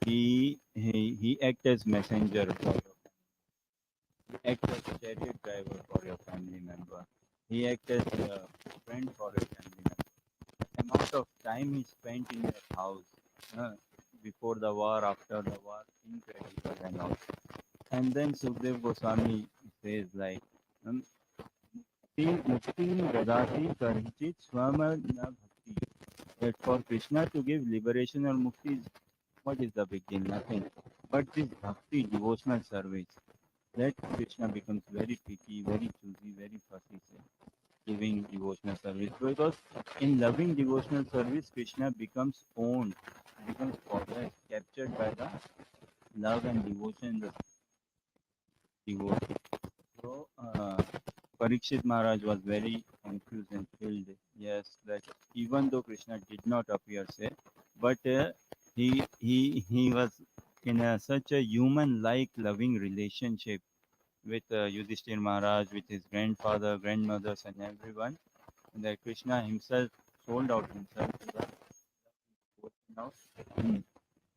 He act as messenger for your he act as chariot driver for your family member. He act as a friend for your family member. The amount of time he spent in your house uh, before the war, after the war, incredible and all. And then Sukhdev Goswami says like, um, Mukti Dadati Karchit Swama Na Bhakti. That for Krishna to give liberation or mukti, what is the big deal? Nothing. But this bhakti, devotional service, that Krishna becomes very picky, very choosy, very fussy, giving devotional service. Because in loving devotional service, Krishna becomes owned, becomes possessed, captured by the love and devotion, the devotee. So, Parikshit Maharaj was very confused and filled. Yes, that even though Krishna did not appear, say, but he was in such a human-like, loving relationship with Yudhishthir Maharaj, with his grandfather, grandmothers, and everyone, that Krishna himself sold out himself to the devotion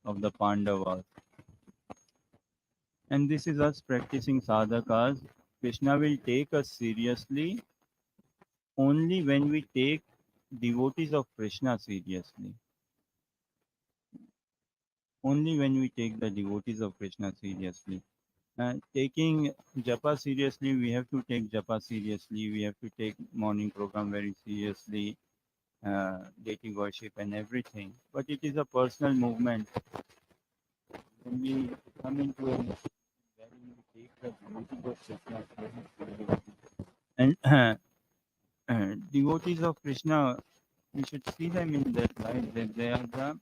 of the Pandavas. And this is us practicing sadhakas. Krishna will take us seriously only when we take devotees of Krishna seriously. Only when we take the devotees of Krishna seriously. Taking japa seriously, we have to take japa seriously. We have to take morning program very seriously, deity worship and everything. But it is a personal movement. When we come into a wherein we take the devotees of Krishna seriously, and devotees of Krishna, we should see them in that light that they are the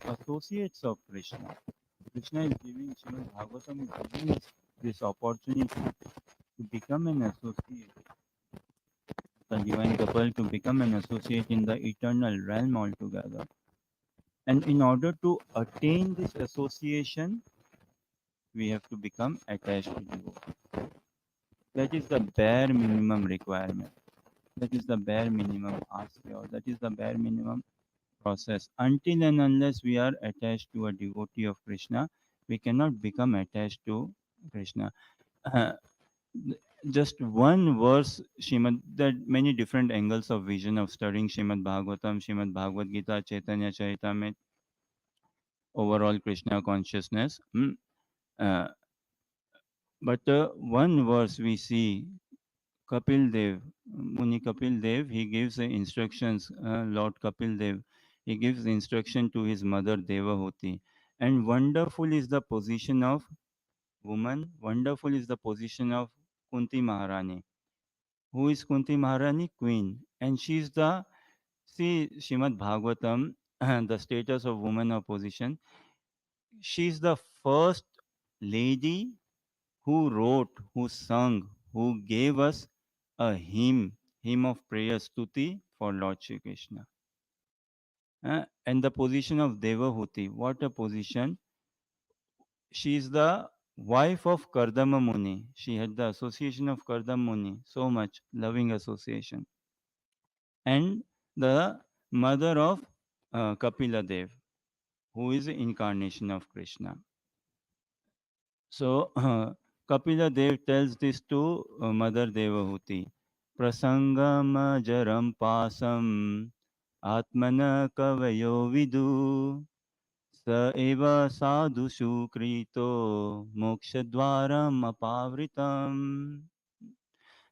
associates of Krishna. Krishna is giving, Srimad Bhagavatam is giving us this opportunity to become an associate, the divine couple to become an associate in the eternal realm altogether. And in order to attain this association, we have to become attached to devotee. That is the bare minimum requirement. That is the bare minimum ask, or that is the bare minimum process. Until and unless we are attached to a devotee of Krishna, we cannot become attached to Krishna. Uh, just one verse, Shrimad, there are many different angles of vision of studying Srimad Bhagavatam, Srimad Bhagavad Gita, Chaitanya Charitamrita, overall Krishna consciousness. Uh, but one verse we see, Kapil Dev, Muni Kapil Dev, he gives the instructions, Lord Kapil Dev, he gives the instruction to his mother Devahuti. And wonderful is the position of woman, wonderful is the position of Kunti Maharani. Who is Kunti Maharani? Queen. And she is the, see, Srimad Bhagavatam, the status of woman of position. She is the first lady who wrote, who sung, who gave us a hymn of prayer, stuti for Lord Shri Krishna. And the position of Devahuti, what a position. She is the wife of Kardama Muni. She had the association of Kardama Muni, so much loving association. And the mother of Kapila Dev, who is the incarnation of Krishna. So Kapila Dev tells this to Mother Devahuti. Prasangam jaram pasam atmana kavayo vidu sa eva sadhu sukrito mokshadwaram apavritam.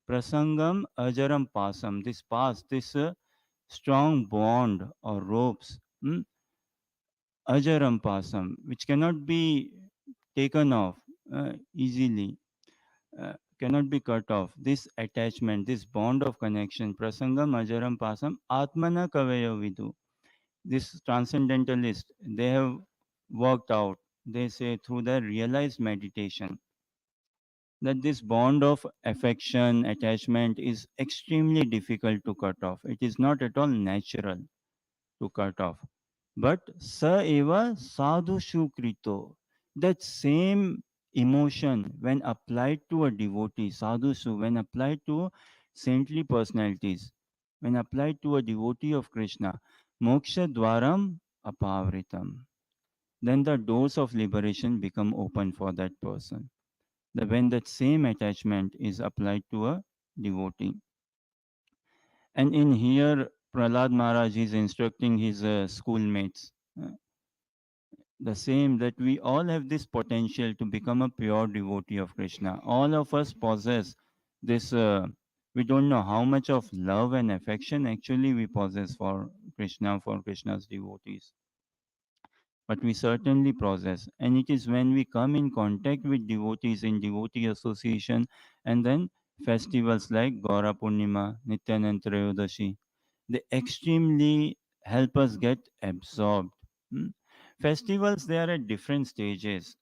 Prasangam ajaram pasam. This past, this strong bond or ropes, ajaram pasam, which cannot be taken off easily, cannot be cut off. This attachment, this bond of connection, prasangam ajaram pasam, atmana kavayo vidu. This transcendentalist, they have worked out, they say through their realized meditation, that this bond of affection, attachment is extremely difficult to cut off. It is not at all natural to cut off. But sa eva sadhu sukrito, that same emotion when applied to a devotee, sadhu su, when applied to saintly personalities, when applied to a devotee of Krishna, moksha dwaram apavritam. then the doors of liberation become open for that person. When that same attachment is applied to a devotee. And in here, Prahlad Maharaj is instructing his schoolmates. uh, the same, that we all have this potential to become a pure devotee of Krishna. All of us possess this. We don't know how much of love and affection actually we possess for Krishna, for Krishna's devotees, but we certainly possess. And it is when we come in contact with devotees in devotee association, and then festivals like Gaura Purnima, Nityanand Trayodashi, they extremely help us get absorbed. Hmm. Festivals, they are at different stages.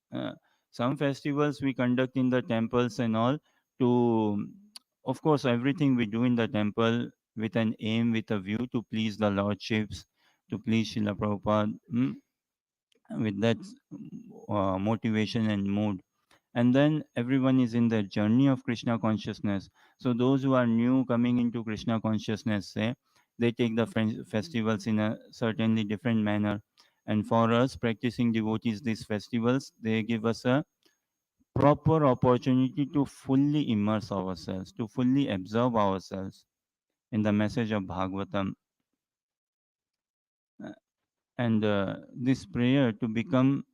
Some festivals we conduct in the temples and all to, of course, everything we do in the temple with an aim, with a view to please the lordships, to please Srila Prabhupada, with that motivation and mood. And then everyone is in the journey of Krishna consciousness. So those who are new coming into Krishna consciousness, say, they take the festivals in a certainly different manner. And for us practicing devotees, these festivals, they give us a proper opportunity to fully immerse ourselves, to fully absorb ourselves in the message of Bhagavatam. Uh, and this prayer to become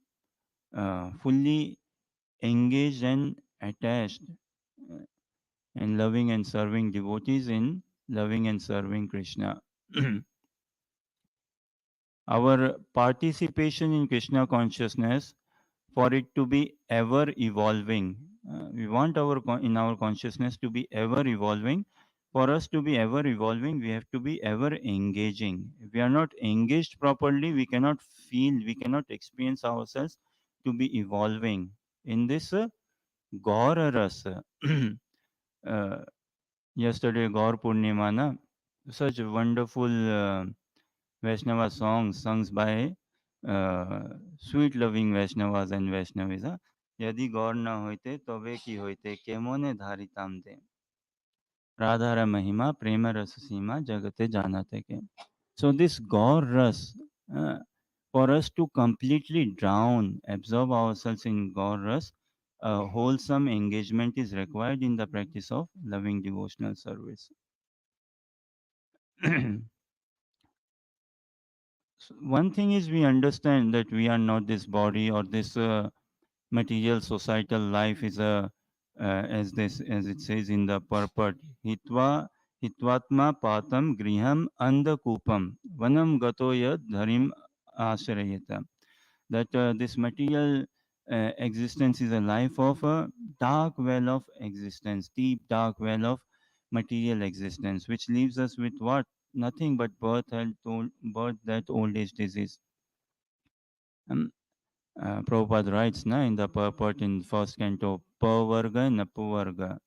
fully engaged and attached uh, in loving and serving devotees, in loving and serving Krishna. Our participation in Krishna consciousness, for it to be ever evolving, we want in our consciousness to be ever evolving. For us to be ever evolving, we have to be ever engaging. If we are not engaged properly, we cannot feel, we cannot experience ourselves to be evolving in this Gaura rasa. uh, Yesterday, Gaur Purnima, na? Such wonderful Vaishnava songs sung by sweet loving Vaishnavas and Vaishnavis. यदि गौर न होते तबे की होते केमोने धारिताम दे राधारा महिमा प्रेम रस सीमा जगते जानते के. So this Gaur Ras, uh, for us to completely drown, absorb ourselves in Gaur Ras, wholesome engagement is required in the practice of loving devotional service. So one thing is, we understand that we are not this body, or this material societal life is a, as it says in the purport, hitva hitvatma patam griham andakupam vanam gato yad dharim ashrayeta. That this material existence is a life of a dark well of existence, deep dark well of material existence, which leaves us with what? Nothing but birth, death, old age, disease. Um, Prabhupada writes in the purport in first canto, Pavarga and Apavarga,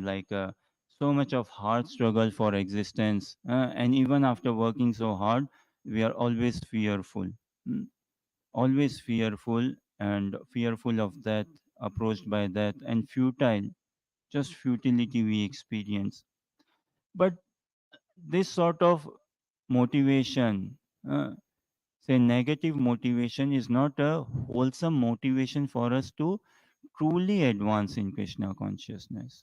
like so much of hard struggle for existence, and even after working so hard, we are always fearful. Mm, always fearful, and fearful of death, approached by death, and futile, just futility we experience. But this sort of motivation, uh, say negative motivation, is not a wholesome motivation for us to truly advance in Krishna consciousness.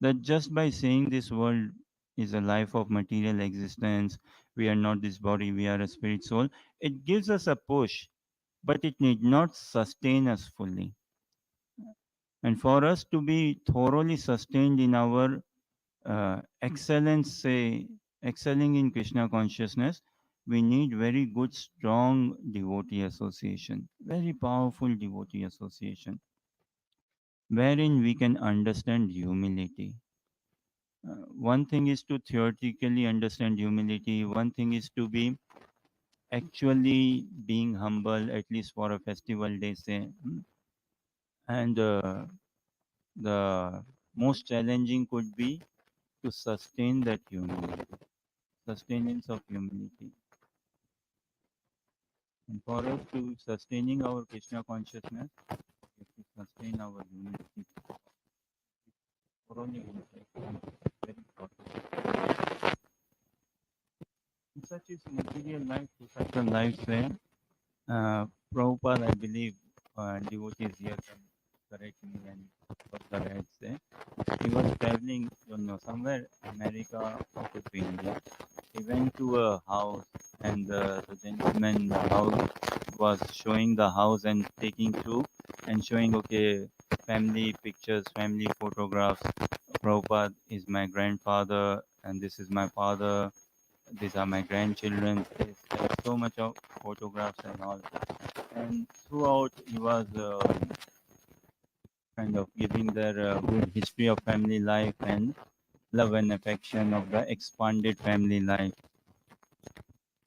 That just by saying this world is a life of material existence, we are not this body, we are a spirit soul, it gives us a push, but it need not sustain us fully. And for us to be thoroughly sustained in our excellence, say, excelling in Krishna consciousness, we need very good, strong devotee association, very powerful devotee association, wherein we can understand humility. One thing is to theoretically understand humility, one thing is to be actually being humble, at least for a festival day, say. And the most challenging could be to sustain that humility, sustenance of humility. And for us to sustaining our Krishna consciousness, we have to sustain our humility. Thoroughly very important. such is material life, societal life, where Prabhupada, I believe, devotees here can correct me and what the right say. He was traveling, don't know, somewhere America or to India. He went to a house, and the gentleman in the house was showing the house and taking through and showing, okay, family pictures, family photographs. Prabhupada is my grandfather, and this is my father. These are my grandchildren. There's so much of photographs and all. And throughout, he was kind of giving their good history of family life and love and affection of the expanded family life.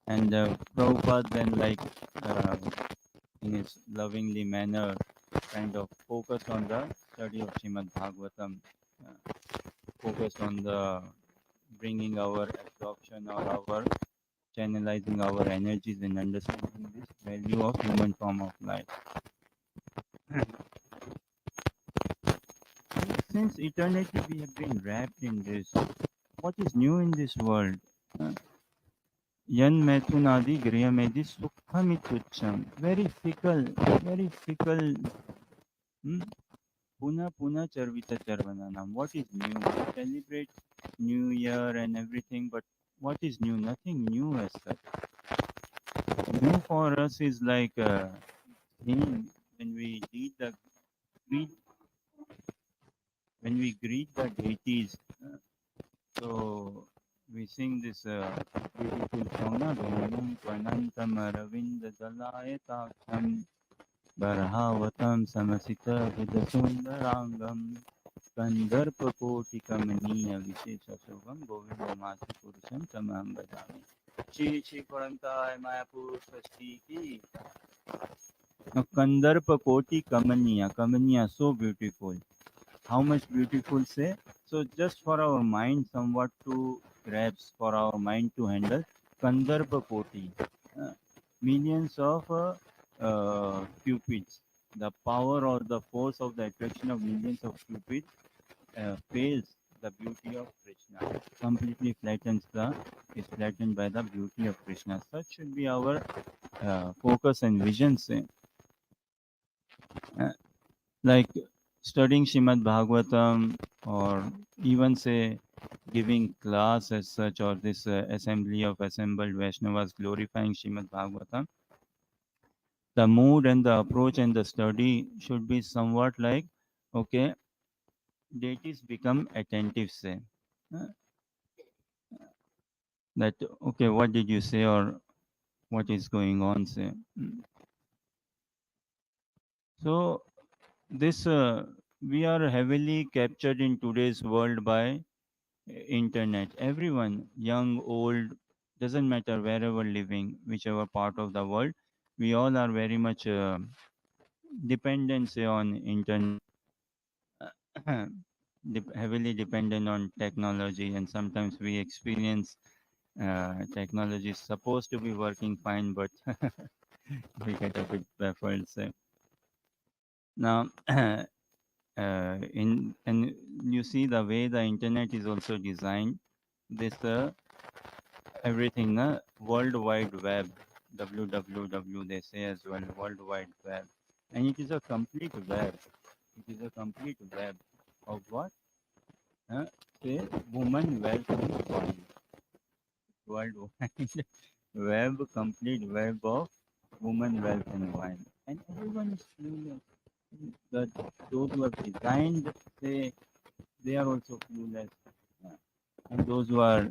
And Prabhupada then, like, uh, in his lovingly manner, kind of focused on the study of Srimad Bhagvatam, focused on the bringing our absorption or our channelizing our energies and understanding this value of human form of life. Since eternity, we have been wrapped in this. What is new in this world? Yan Maithunadi Griyamedi Sukhamitucham. Very fickle, very fickle. Hmm? Puna Puna Charvita Charvananam. What is new? We celebrate New Year and everything, but what is new? Nothing new as such. New for us is like when we read the greet, when we greet the deities. So we sing this beautiful song, na? Vinam Pranantam Aravinda Dalayataksam Barhavatam Samasita Vidasundarangam Kandarpa Koti Kamaniya Vishesha Shobham Govindamasi Purusham Tamam Bhajami. Shri Shri Parantai Mayapur Sashti Ki. Now, Kandarpa Koti Kamaniya. Kamaniya, so beautiful. How much beautiful say? So just for our mind somewhat to grasp, for our mind to handle, Kandarbha Koti, millions of cupids, the power or the force of the attraction of millions of cupids fails the beauty of Krishna, completely is flattened by the beauty of Krishna. Such should be our focus and vision, say. Uh, like studying Srimad Bhagavatam, or even say giving class as such, or this assembly of assembled Vaishnavas glorifying Srimad Bhagavatam, the mood and the approach and the study should be somewhat like, okay, deities become attentive, say. Uh, that, okay, what did you say, or what is going on, say. So this, we are heavily captured in today's world by internet. Everyone, young, old, doesn't matter, wherever living, whichever part of the world, we all are very much dependent, say, on internet, heavily dependent on technology, and sometimes we experience technology is supposed to be working fine, but we get a bit baffled. So now, in and you see the way the internet is also designed. This everything, World Wide Web, www they say as well, World Wide Web, and it is a complete web. It is a complete web of what? Say woman, wealth, and wine. Worldwide web, complete web of woman, wealth, and wine, and everyone is clueless. That those who have designed, say, they are also clueless, uh, and those who are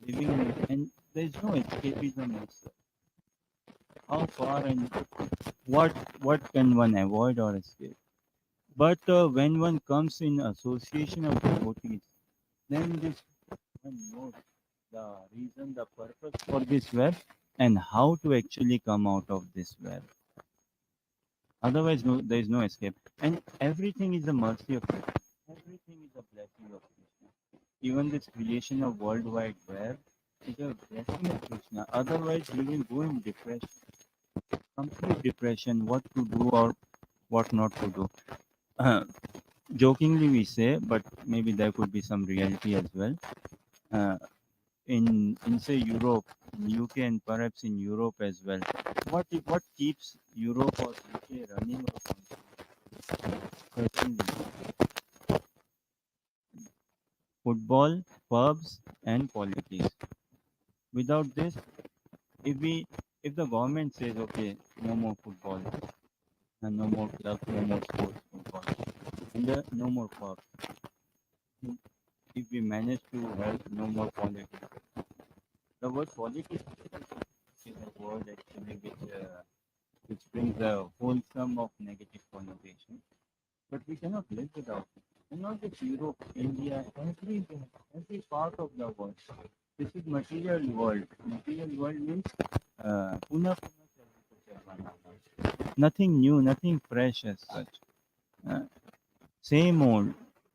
living in it, and there is no escapism also. How far and what can one avoid or escape? But when one comes in association of devotees, then this one knows the reason, the purpose for this web, and how to actually come out of this web. Otherwise, no, there is no escape. And everything is a mercy of Krishna. Everything is a blessing of Krishna. Even this creation of World Wide Web is a blessing of Krishna. Otherwise, we will go in depression, complete depression, what to do or what not to do. Jokingly we say, but maybe there could be some reality as well. In say Europe, UK and perhaps in Europe as well. What keeps Europe or UK running or functioning? Certainly, football, pubs, and politics. Without this, if we if the government says okay, no more football, and no more clubs, no more sports football, and no more pubs. If we manage to have no more politics, the word politics is a word actually which brings a whole sum of negative connotation. But we cannot live without it. And not just Europe, India, every part of the world. This is material world. Material world means puna puna chalna. Nothing new, nothing fresh as such. Uh, Same old.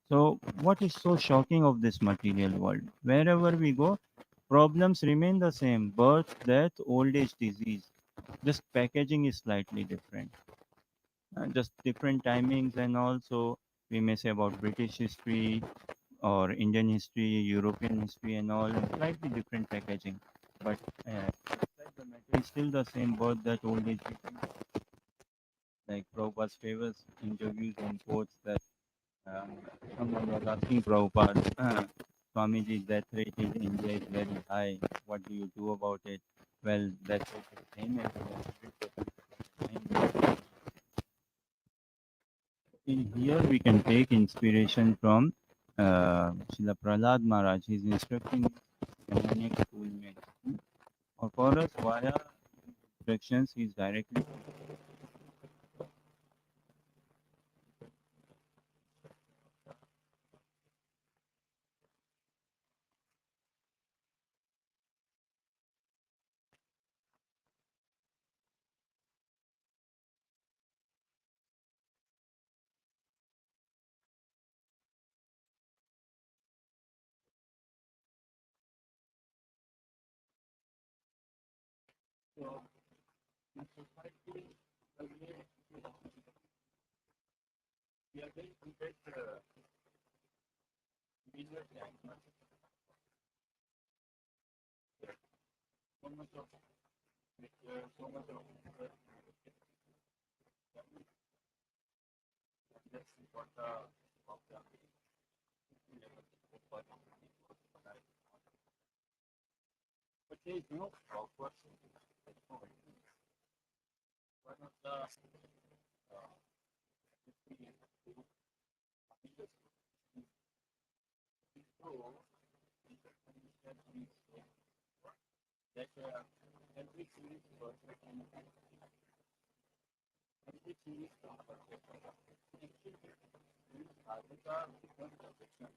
So, what is so shocking of this material world? Wherever we go, problems remain the same: birth, death, old age, disease. Just packaging is slightly different. Just different timings, and also we may say about British history or Indian history, European history, and all, and slightly different packaging. But like the matter is still the same: birth, death, old age, disease. Like Prabhupada's famous interviews and quotes that um, someone was asking Prabhupada, Swamiji, death rate in India is very high. What do you do about it? Well, death rate is same as 100%. In here, we can take inspiration from Srila Prahlad Maharaj. He's instructing Yamanic schoolmates. Or for us, via instructions, he's directly. So, in society, we are going to get millions and so much of so much of that's what of the but there is no proper one of the that every series perfect and every series Adhika becomes perfection.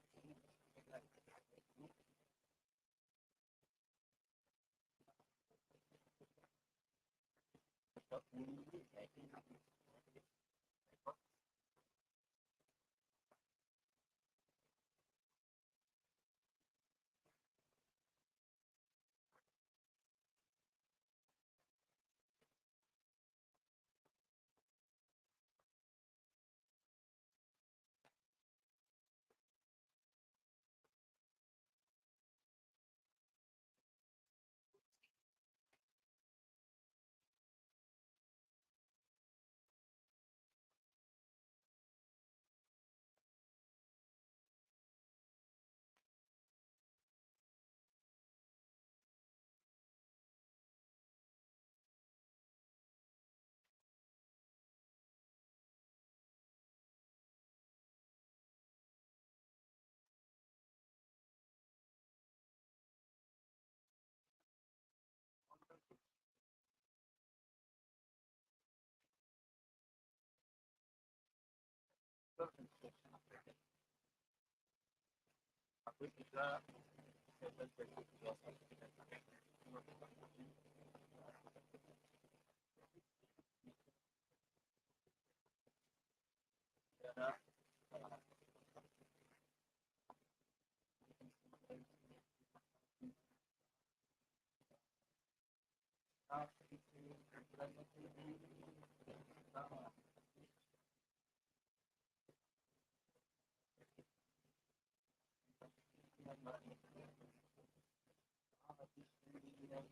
The only hacking which is a